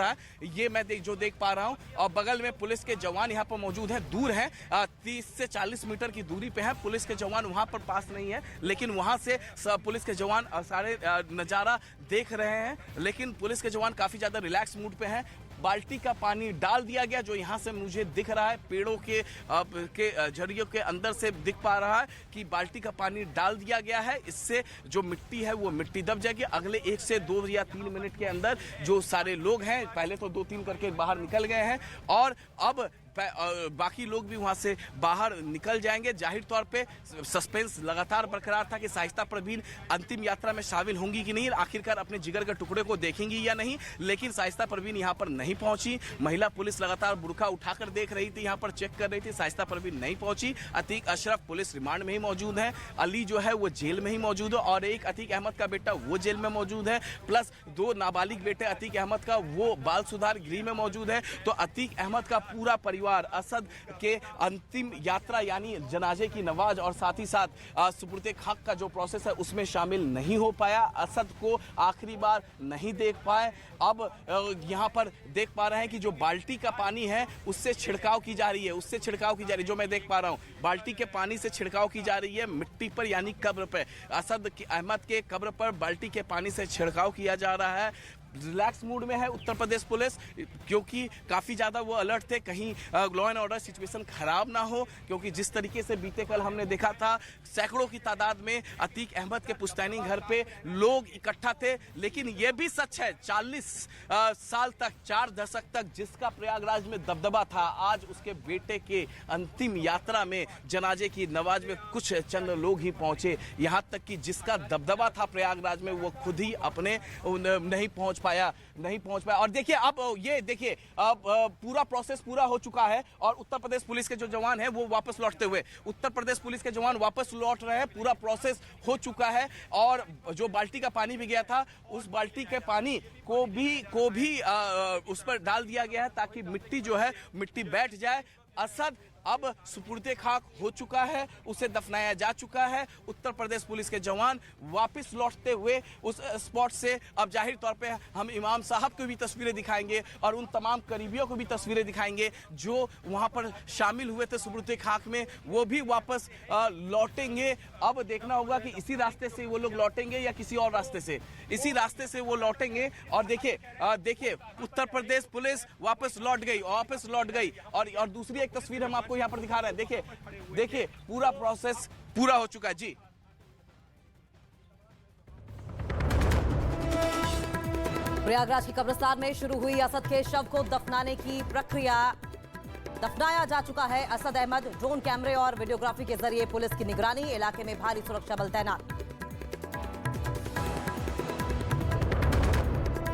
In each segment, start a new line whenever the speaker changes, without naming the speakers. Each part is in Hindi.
है ये मैं देख पा रहा हूं और बगल में पुलिस के जवान यहां पर मौजूद है, दूर है 30 से 40 मीटर की दूरी पे है। पुलिस के जवान वहां पर पास नहीं है, लेकिन वहां से पुलिस के जवान सारे नजारा देख रहे हैं। लेकिन पुलिस के जवान काफी ज्यादा रिलैक्स मूड पे हैं। बाल्टी का पानी डाल दिया गया, जो यहाँ से मुझे दिख रहा है, पेड़ों के झड़ियों के अंदर से दिख पा रहा है कि बाल्टी का पानी डाल दिया गया है। इससे जो मिट्टी है वो मिट्टी दब जाएगी। अगले 1 से 2 या 3 मिनट के अंदर जो सारे लोग हैं, पहले तो 2-3 करके बाहर निकल गए हैं और अब बाकी लोग भी वहां से बाहर निकल जाएंगे। जाहिर तौर पे सस्पेंस लगातार बरकरार था कि शाइस्ता परवीन अंतिम यात्रा में शामिल होंगी कि नहीं, आखिरकार अपने जिगर के टुकड़े को देखेंगी या नहीं। लेकिन शाइस्ता परवीन यहां पर नहीं पहुंची। महिला पुलिस लगातार बुरखा उठाकर देख रही थी, यहां पर चेक कर रही थी। शाइस्ता परवीन नहीं पहुंची। अतीक अशरफ पुलिस रिमांड में ही मौजूद है। अली जो है वो जेल में ही मौजूद है और एक अतीक अहमद का बेटा वो जेल में मौजूद है, प्लस 2 नाबालिग बेटे अतीक अहमद का वो बाल सुधार गृह में मौजूद है। तो अतीक अहमद का पूरा परिवार असद के अंतिम यात्रा यानी जनाजे की नमाज और साथ ही साथ सुपुर्दे खाक का जो प्रोसेस है उसमें शामिल नहीं हो पाया। असद को आखिरी बार नहीं देख पाए। अब यहां पर देख पा रहे हैं कि जो बाल्टी का पानी है उससे छिड़काव की जा रही है, जो मैं देख पा रहा हूं। बाल्टी के पानी से छिड़काव की जा रही है मिट्टी पर यानी कब्र पर। असद अहमद के कब्र पर बाल्टी के पानी से छिड़काव किया जा रहा है। रिलैक्स मूड में है उत्तर प्रदेश पुलिस, क्योंकि काफ़ी ज़्यादा वो अलर्ट थे कहीं लॉ एंड ऑर्डर सिचुएशन खराब ना हो। क्योंकि जिस तरीके से बीते कल हमने देखा था, सैकड़ों की तादाद में अतीक अहमद के पुश्तैनी घर पे लोग इकट्ठा थे। लेकिन ये भी सच है 40 साल तक, 4 दशक तक जिसका प्रयागराज में दबदबा था, आज उसके बेटे के अंतिम यात्रा में जनाजे की नमाज में कुछ चंद लोग ही पहुंचे। यहाँ तक कि जिसका दबदबा था प्रयागराज में वो खुद ही अपने नहीं पहुंच पाया। और देखिए अब ये देखिए अब पूरा प्रोसेस पूरा हो चुका है और उत्तर प्रदेश पुलिस के जो जवान हैं वो वापस लौटते हुए, उत्तर प्रदेश पुलिस के जवान वापस लौट रहे हैं। पूरा प्रोसेस हो चुका है और जो बाल्टी का पानी भी गया था उस बाल्टी के पानी को भी उस पर डाल दिया गया है ताकि मिट्टी जो है मिट्टी बैठ जाए। असद अब सुपुर्दे खाक हो चुका है, उसे दफनाया जा चुका है। उत्तर प्रदेश पुलिस के जवान वापस लौटते हुए उस स्पॉट से अब जाहिर तौर पे हम इमाम साहब को भी तस्वीरें दिखाएंगे और उन तमाम करीबियों को भी तस्वीरें दिखाएंगे जो वहां पर शामिल हुए थे सुपुर्दे खाक में, वो भी वापस लौटेंगे। अब देखना होगा कि इसी रास्ते से वो लोग लौटेंगे या किसी और रास्ते से। इसी रास्ते से वो लौटेंगे और देखिए उत्तर प्रदेश पुलिस वापस लौट गई और दूसरी एक तस्वीर हम आपको यहां पर दिखा रहे हैं। देखिए पूरा प्रोसेस पूरा हो चुका है जी।
प्रयागराज के कब्रिस्तान में शुरू हुई असद के शव को दफनाने की प्रक्रिया। दफनाया जा चुका है असद अहमद। ड्रोन कैमरे और वीडियोग्राफी के जरिए पुलिस की निगरानी, इलाके में भारी सुरक्षा बल तैनात।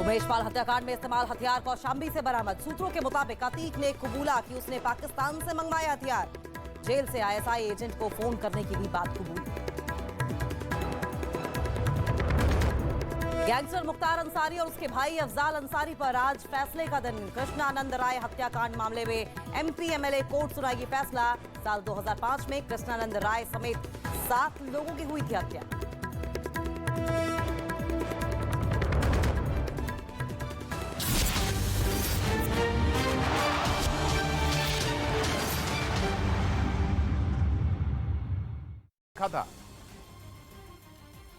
उमेश पाल हत्याकांड में इस्तेमाल हथियार कौशांबी से बरामद। सूत्रों के मुताबिक अतीक ने कबूला कि उसने पाकिस्तान से मंगवाया हथियार। जेल से आईएसआई एजेंट को फोन करने की भी बात कबूली। गैंगस्टर मुख्तार अंसारी और उसके भाई अफजाल अंसारी पर आज फैसले का दिन। कृष्णानंद राय हत्याकांड मामले में एमपी एमएलए कोर्ट सुनाएगी फैसला। साल 2005 में कृष्णानंद राय समेत 7 लोगों की हुई थी हत्या।
था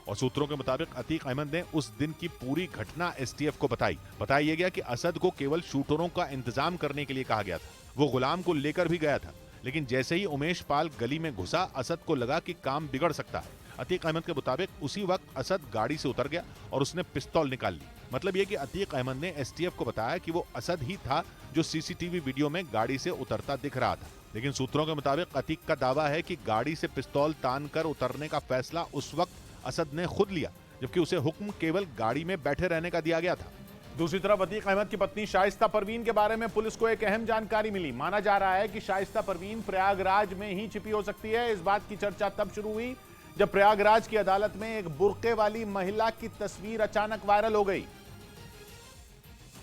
और सूत्रों के मुताबिक अतीक अहमद ने उस दिन की पूरी घटना एसटीएफ को बताया यह गया कि असद को केवल शूटरों का इंतजाम करने के लिए कहा गया था। वो गुलाम को लेकर भी गया था, लेकिन जैसे ही उमेश पाल गली में घुसा असद को लगा कि काम बिगड़ सकता है। अतीक अहमद के मुताबिक उसी वक्त असद गाड़ी से उतर गया और उसने पिस्तौल निकाल ली। मतलब यह कि अतीक अहमद ने एसटीएफ को बताया कि वो असद ही था जो सीसीटीवी वीडियो में गाड़ी से उतरता दिख रहा था। लेकिन सूत्रों के मुताबिक अतीक का दावा है कि गाड़ी से पिस्तौल तान कर उतरने का फैसला उस वक्त असद ने खुद लिया, जबकि उसे हुक्म केवल गाड़ी में बैठे रहने का दिया गया था। दूसरी तरफ अतीक अहमद की पत्नी शाइस्ता परवीन के बारे में पुलिस को एक अहम जानकारी मिली। माना जा रहा है कि शाइस्ता परवीन प्रयागराज में ही छिपी हो सकती है। इस बात की चर्चा तब शुरू हुई जब प्रयागराज की अदालत में एक बुर्के वाली महिला की तस्वीर अचानक वायरल हो गई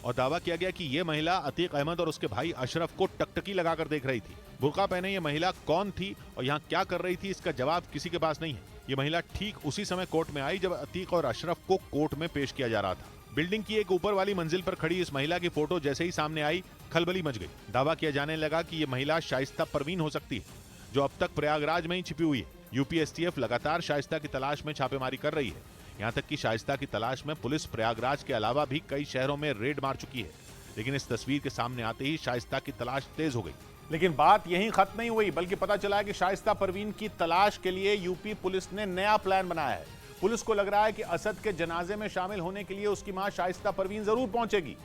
और दावा किया गया कि यह महिला अतीक अहमद और उसके भाई अशरफ को टकटकी लगाकर देख रही थी। बुर्का पहने ये महिला कौन थी और यहाँ क्या कर रही थी, इसका जवाब किसी के पास नहीं है। ये महिला ठीक उसी समय कोर्ट में आई जब अतीक और अशरफ को कोर्ट में पेश किया जा रहा था। बिल्डिंग की एक ऊपर वाली मंजिल पर खड़ी इस महिला की फोटो जैसे ही सामने आई, खलबली मच गई। दावा किया जाने लगा कि ये महिला शाइस्ता परवीन हो सकती है, जो अब तक प्रयागराज में ही छिपी हुई है। यूपी एसटीएफ लगातार शाइस्ता की तलाश में छापेमारी कर रही है। यहाँ तक कि शाइस्ता की तलाश में पुलिस प्रयागराज के अलावा भी कई शहरों में रेड मार चुकी है। लेकिन इस तस्वीर के सामने आते ही शाइस्ता की तलाश तेज हो गई। लेकिन बात यहीं खत्म नहीं हुई, बल्कि पता चला कि शाइस्ता परवीन की तलाश के लिए यूपी पुलिस ने नया प्लान बनाया है। पुलिस को लग रहा है कि असद के जनाजे में शामिल होने के लिए उसकी मां शाइस्ता परवीन जरूर पहुंचेगी।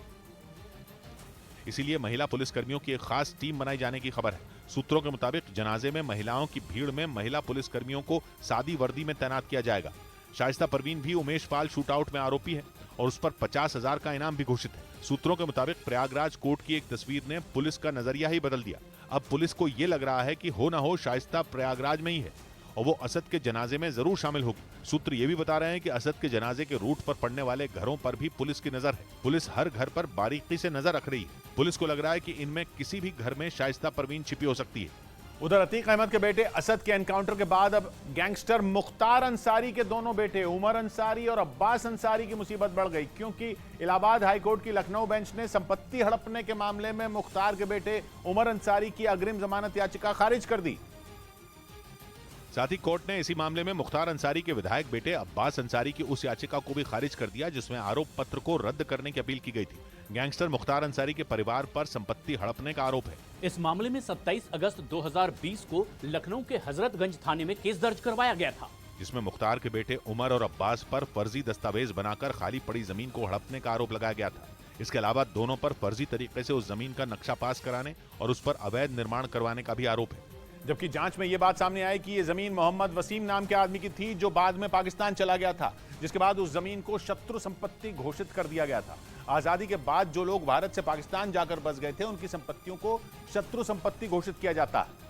इसीलिए महिला पुलिसकर्मियों की एक खास टीम बनाई जाने की खबर है। सूत्रों के मुताबिक जनाजे में महिलाओं की भीड़ में महिला पुलिसकर्मियों को सादी वर्दी में तैनात किया जाएगा। शाइस्ता परवीन भी उमेश पाल शूटआउट में आरोपी है और उस पर 50,000 का इनाम भी घोषित है। सूत्रों के मुताबिक प्रयागराज कोर्ट की एक तस्वीर ने पुलिस का नजरिया ही बदल दिया। अब पुलिस को यह लग रहा है कि हो ना हो शाइस्ता प्रयागराज में ही है और वो असद के जनाजे में जरूर शामिल होगी। सूत्र ये भी बता रहे हैं कि असद के जनाजे के रूट पर पड़ने वाले घरों पर भी पुलिस की नजर है। पुलिस हर घर पर बारीकी से नजर रख रही है। पुलिस को लग रहा है कि इनमें किसी भी घर में शाइस्ता परवीन छिपी हो सकती है। उधर अतीक अहमद के बेटे असद के एनकाउंटर के बाद अब गैंगस्टर मुख्तार अंसारी के दोनों बेटे उमर अंसारी और अब्बास अंसारी की मुसीबत बढ़ गई, क्योंकि इलाहाबाद हाईकोर्ट की लखनऊ बेंच ने संपत्ति हड़पने के मामले में मुख्तार के बेटे उमर अंसारी की अग्रिम जमानत याचिका खारिज कर दी। साथ ही कोर्ट ने इसी मामले में मुख्तार अंसारी के विधायक बेटे अब्बास अंसारी की उस याचिका को भी खारिज कर दिया जिसमें आरोप पत्र को रद्द करने की अपील की गई थी। गैंगस्टर मुख्तार अंसारी के परिवार पर संपत्ति हड़पने का आरोप है।
इस मामले में 27 अगस्त 2020 को लखनऊ के हजरतगंज थाने में केस दर्ज करवाया गया था,
जिसमें मुख्तार के बेटे उमर और अब्बास पर फर्जी दस्तावेज बनाकर खाली पड़ी जमीन को हड़पने का आरोप लगाया गया था। इसके अलावा दोनों पर फर्जी तरीके से उस जमीन का नक्शा पास कराने और उस पर अवैध निर्माण करवाने का भी आरोप है। जबकि जांच में यह बात सामने आई कि ये जमीन मोहम्मद वसीम नाम के आदमी की थी, जो बाद में पाकिस्तान चला गया था, जिसके बाद उस जमीन को शत्रु संपत्ति घोषित कर दिया गया था। आजादी के बाद जो लोग भारत से पाकिस्तान जाकर बस गए थे, उनकी संपत्तियों को शत्रु संपत्ति घोषित किया जाता है।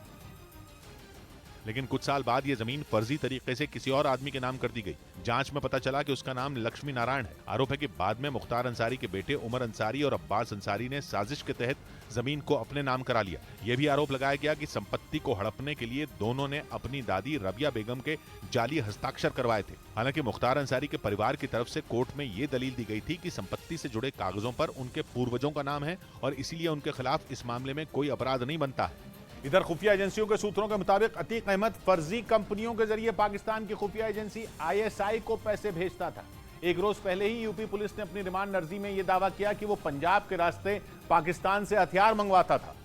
लेकिन कुछ साल बाद यह जमीन फर्जी तरीके से किसी और आदमी के नाम कर दी गई। जांच में पता चला कि उसका नाम लक्ष्मी नारायण है। आरोप है कि बाद में मुख्तार अंसारी के बेटे उमर अंसारी और अब्बास अंसारी ने साजिश के तहत जमीन को अपने नाम करा लिया। यह भी आरोप लगाया गया कि संपत्ति को हड़पने के लिए दोनों ने अपनी दादी रबिया बेगम के जाली हस्ताक्षर करवाए थे। हालांकि मुख्तार अंसारी के परिवार की तरफ से कोर्ट में ये दलील दी गई थी कि संपत्ति से जुड़े कागजों पर उनके पूर्वजों का नाम है और इसीलिए उनके खिलाफ इस मामले में कोई अपराध नहीं बनता है। इधर खुफिया एजेंसियों के सूत्रों के मुताबिक अतीक अहमद फर्जी कंपनियों के जरिए पाकिस्तान की खुफिया एजेंसी ISI को पैसे भेजता था। एक रोज पहले ही यूपी पुलिस ने अपनी रिमांड अर्जी में यह दावा किया कि वो पंजाब के रास्ते पाकिस्तान से हथियार मंगवाता था।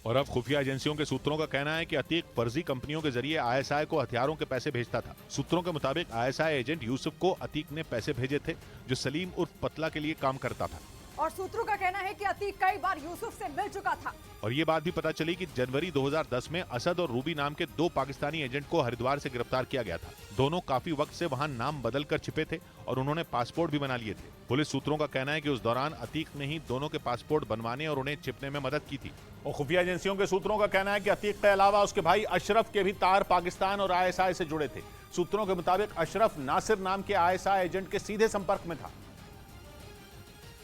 और अब खुफिया एजेंसियों के सूत्रों का कहना है कि अतीक फर्जी कंपनियों के जरिए ISI को हथियारों के पैसे भेजता था। सूत्रों के मुताबिक ISI एजेंट यूसुफ को अतीक ने पैसे भेजे थे, जो सलीम उर्फ पतला के लिए काम करता था।
और सूत्रों का कहना है कि अतीक कई बार यूसुफ से मिल चुका था।
और ये बात भी पता चली कि जनवरी 2010 में असद और रूबी नाम के 2 पाकिस्तानी एजेंट को हरिद्वार से गिरफ्तार किया गया था। दोनों काफी वक्त से वहां नाम बदलकर छिपे थे और उन्होंने पासपोर्ट भी बना लिए थे। पुलिस सूत्रों का कहना है कि उस दौरान अतीक ने ही दोनों के पासपोर्ट बनवाने और उन्हें छिपने में मदद की थी। और खुफिया एजेंसियों के सूत्रों का कहना है कि अतीक के अलावा उसके भाई अशरफ के भी तार पाकिस्तान और ISI से जुड़े थे। सूत्रों के मुताबिक अशरफ नासिर नाम के ISI एजेंट के सीधे संपर्क में था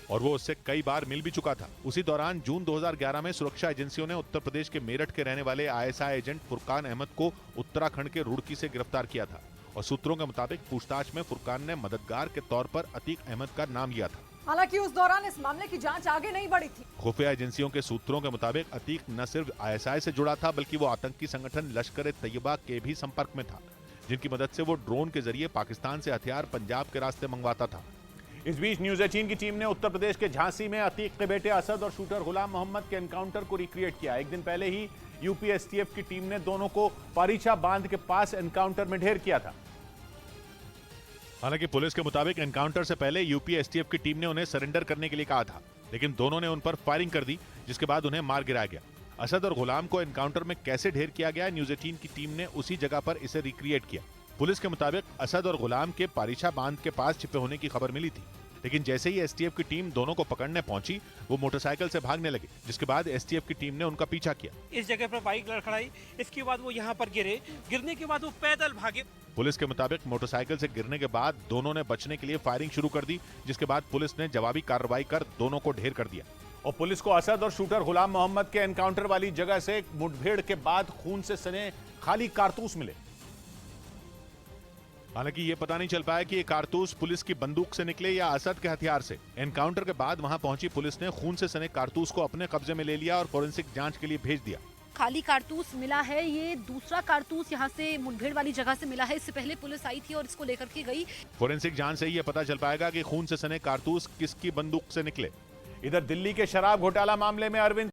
और वो उससे कई बार मिल भी चुका था। उसी दौरान जून 2011 में सुरक्षा एजेंसियों ने उत्तर प्रदेश के मेरठ के रहने वाले ISI एजेंट फुरकान अहमद को उत्तराखंड के रुड़की से गिरफ्तार किया था और सूत्रों के मुताबिक पूछताछ में फुरकान ने मददगार के तौर पर अतीक अहमद का नाम लिया था।
हालांकि उस दौरान इस मामले की जांच आगे नहीं बढ़ी थी।
खुफिया एजेंसियों के सूत्रों के मुताबिक अतीक न सिर्फ ISI से जुड़ा था, बल्कि वो आतंकी संगठन लश्कर ए तैयबा के भी संपर्क में था, जिनकी मदद से वो ड्रोन के जरिए पाकिस्तान से हथियार पंजाब के रास्ते मंगवाता था। इस बीच न्यूज 18 की टीम ने उत्तर प्रदेश के झांसी में अतीक के बेटे असद और शूटर गुलाम मोहम्मद के एनकाउंटर को रिक्रिएट किया। एक दिन पहले ही यूपी STF की टीम ने दोनों को पारीछा बांध के पास एनकाउंटर में ढेर किया था। हालांकि पुलिस के मुताबिक एनकाउंटर से पहले यूपी STF की टीम ने उन्हें सरेंडर करने के लिए कहा था, लेकिन दोनों ने उन पर फायरिंग कर दी, जिसके बाद उन्हें मार गिराया गया। असद और गुलाम को एनकाउंटर में कैसे ढेर किया गया, न्यूज 18 की टीम ने उसी जगह पर इसे रिक्रिएट किया। पुलिस के मुताबिक असद और गुलाम के पारीछा बांध के पास छिपे होने की खबर मिली थी, लेकिन जैसे ही STF की टीम दोनों को पकड़ने पहुंची, वो मोटरसाइकिल से भागने लगे, जिसके बाद STF की टीम ने उनका पीछा किया।
इस जगह पर बाइक लड़खड़ाई, इसके बाद वो यहाँ पर गिरे, गिरने के बाद वो पैदल भागे।
पुलिस के मुताबिक मोटरसाइकिल से गिरने के बाद दोनों ने बचने के लिए फायरिंग शुरू कर दी, जिसके बाद पुलिस ने जवाबी कार्रवाई कर दोनों को ढेर कर दिया। और पुलिस को असद और शूटर गुलाम मोहम्मद के एनकाउंटर वाली जगह से मुठभेड़ के बाद खून से सने खाली कारतूस मिले। हालांकि ये पता नहीं चल पाया कि ये कारतूस पुलिस की बंदूक से निकले या असद के हथियार से। एनकाउंटर के बाद वहां पहुंची पुलिस ने खून से सने कारतूस को अपने कब्जे में ले लिया और फोरेंसिक जांच के लिए भेज दिया।
खाली कारतूस मिला है, ये दूसरा कारतूस यहाँ से मुठभेड़ वाली जगह से मिला है। इससे पहले पुलिस आई थी और इसको लेकर के गई।
फोरेंसिक जांच से ही ये पता चल पाएगा कि खून से सने कारतूस किसकी बंदूक से निकले। इधर दिल्ली के शराब घोटाला मामले में अरविंद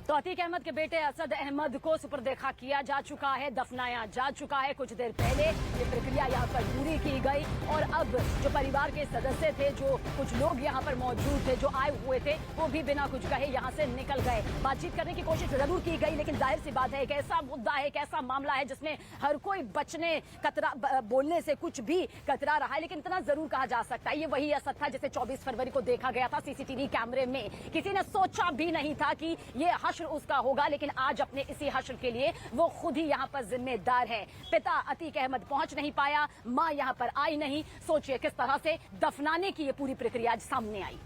तो अतीक अहमद के बेटे असद अहमद को सुपुर्द-ए-खां किया जा चुका है, दफनाया जा चुका है। कुछ देर पहले ये प्रक्रिया यहाँ पर पूरी की गई और अब जो परिवार के सदस्य थे, जो कुछ लोग यहाँ पर मौजूद थे, जो आए हुए थे, वो भी बिना कुछ कहे यहाँ से निकल गए। बातचीत करने की कोशिश जरूर की गई, लेकिन जाहिर सी बात है एक ऐसा मुद्दा है, एक ऐसा मामला है जिसमें हर कोई बोलने से कुछ भी कतरा रहा है। लेकिन इतना जरूर कहा जा सकता है, ये वही असद था जिसे 24 फरवरी को देखा गया था सीसीटीवी कैमरे में। किसी ने सोचा भी नहीं था कि ये हश्र उसका होगा, लेकिन आज अपने इसी हश्र के लिए वो खुद ही यहाँ पर जिम्मेदार है। पिता अतीक अहमद पहुंच नहीं पाया, मां यहाँ पर आई नहीं। सोचिए किस तरह से दफनाने की ये पूरी प्रक्रिया आज सामने आई।